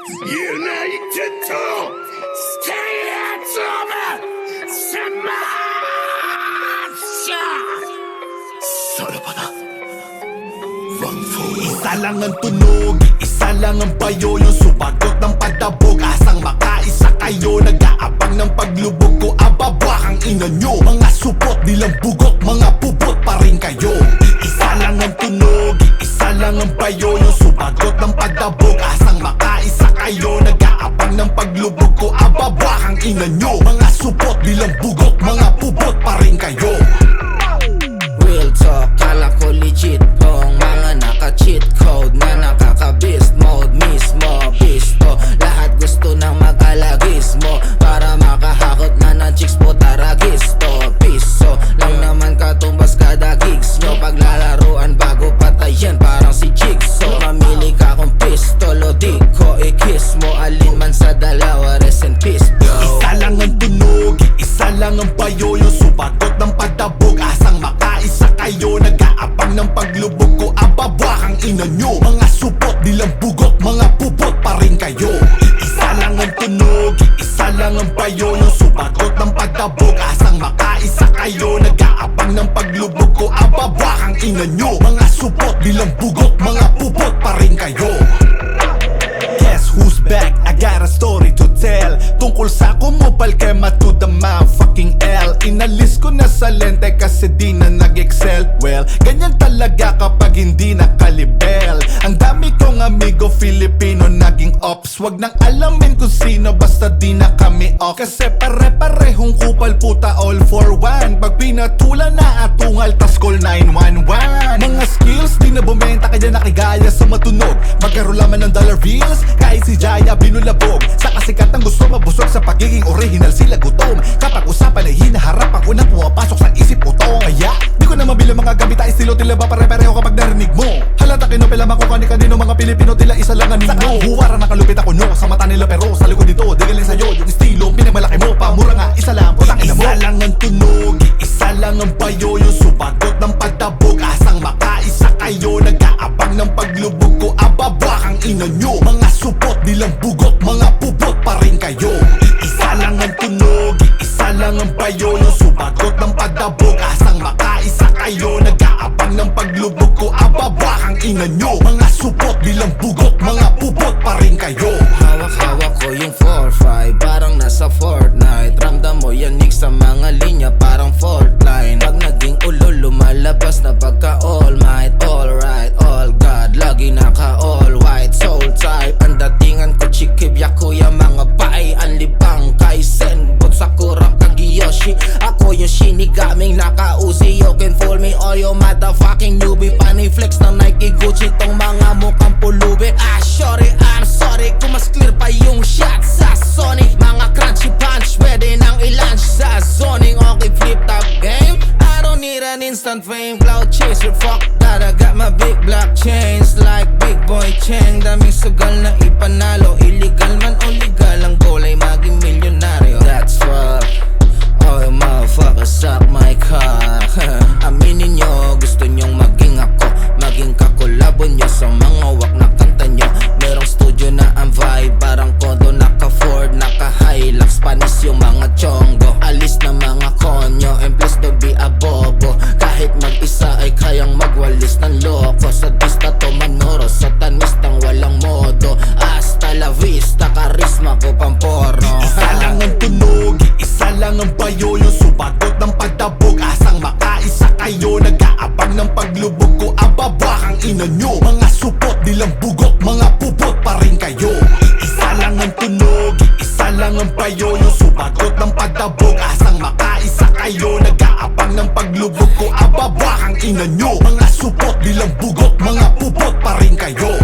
You need to do stay at home. Smasha. Sarabada. Run for Isa lang ang tunog, isa lang ang payo. Yung subagot ng padabog, asang makaisa kayo. Nag-aabang ng paglubog ko, ababa ang ina nyo. Mga supot, nilang bugot, mga pupot pa rin kayo. Isa lang ang tunog, isa lang ang payo. Yung subagot ng padabog, asang makaisa kayo. Nag-aabang ng paglubog ko, ababa ang ina nyo. Mga supot, nilang bugot, mga pupot pa rin kayo. Real talk, kala ko legit tong mga naka-cheat code na nakaka-beast mode mismo. Bisto, lahat gusto nang mag-alagis mo para makahakot na ng chicks po taragisto. Piso, lang naman katumbas kada gigs nyo. Paglalaruan bago patayin parang si Jigsaw. Mamili ka kung pistol o di ko i-kiss mo. Alin man sa dalawa, rest in peace bro. Isa lang ang tunog, isa lang ang payo. Yung subagot ng padabog, asang makaisa kayo. Nag-aabang ng paglubog ko, ababa ang ina nyo. Mga supot, nilang bugot, mga pupot pa rin kayo. Isa lang ang tunog, isa lang ang payo. Yung subagot ng padabog, asang makaisa kayo. Nag-aabang ng paglubog ko, ababa ang ina nyo. Mga supot, nilang bugot, mga pupot pa rin kayo. Guess who's back? I got a story to tell. Tungkol sa kumupal kay to the fucking L. Inalis ko na sa lente kasi di na nag-excel. Well, ganyan talaga kapag hindi nakalibel. Ang dami kong amigo Filipino naging ops. Wag nang alamin kung sino basta di na kami off. Kasi pare-parehong kupal puta all for one. Pag pinatula na atungal tas call 911. Mga skills di na bumenta kaya nakigaya sa matunog. Magkaroon laman ng dollar bills kahit si Jaya binulabog. Sa kasikatang gusto mabusog sa pagiging original sila gutom. Kapag usapan ay hinaharap ang unang pumapasok sa isip utong. Kaya di ko na mabili mga gamit ay estilo tila ba pare-pareho kapag narinig mo. Halata kinopelaman ko kani-kanino mga Pilipino tila isa lang anino. Sa huwara nakalupit ako no sa mata nila pero sa likod dito di galing sa'yo yung estilo pinagmalaki mo pa mura nga isa lang putang ina mo. Isa lang ang tunog, isa lang ang payo. Yung subagot ng padabog, asang makaisa kayo. Nag-aabang ng paglubog ko, ababa ang ina nyo. Mga supot, nilang bugot, mga pupot pa rin kayo. Isa lang ang tunog, isa lang ang payo. Yung subagot ng padabog, asang makaisa kayo. Nag-aabang ng paglubog ko, ababa ang ina nyo. Mga supot, nilang bugot, mga pupot pa rin kayo. Hawak-hawak ko yung 4-5 parang nasa Fortnite. Ramdam mo yanig sa mga linya parang fault line. Pag naging ulo lumalabas na pagka all might. Alright, all God, lagi naka all white. Soul type, ang datingan ko chikib yakuya. Mga bae, ang libang kaisen Bot Sakura Kagiyoshi. Ako yung shinigaming naka-Uzi. You can fool me or you motherfucking newbie. Paniflex ng Nike Gucci tong mga mukhang pulubi. Ah, sorry, I'm sorry kung mas clear pa yung shot sa Sony. Mga crunchy punch, pwede nang i-lunch sa zoning. Okay, flip top game, I don't need an instant fame. Cloud chaser, fuck that, I got my big block chains like big boy Cheng. Daming sugal na ipanalo, illegal man o legal. Ang goal ay maging milyonaryo. That's fuck, all you motherfuckers suck my cock. Aminin nyo, gusto nyong maging ako, maging kakolabo nyo sa mga wak na kanta nyo. Merong studio na ang vibe, parang kondo naka-Ford, naka-Hilux. Panis yung mga chongo, alis na mga konyo. And please don't be a bobo, kahit mag-isa ay kayang magwalis ng loko. Sa dista to manoro, satanistang walang modo. Hasta la vista, karisma ko pamporno. Isa lang ang tunog, isa lang ang payo. Yung subagot ng padabog, asang makaisa kayo. Nag-aabang ng paglubog ko, ababa ang ina nyo. Mga supot, nilang bugot, mga pupot pa rin kayo. Isa lang ang tunog, isa lang ang payo. Yung subagot ng padabog, asang makaisa kayo. Nag-aabang ng paglubog ko, ababa ang ina nyo. Mga supot, nilang bugot, mga pupot pa rin kayo.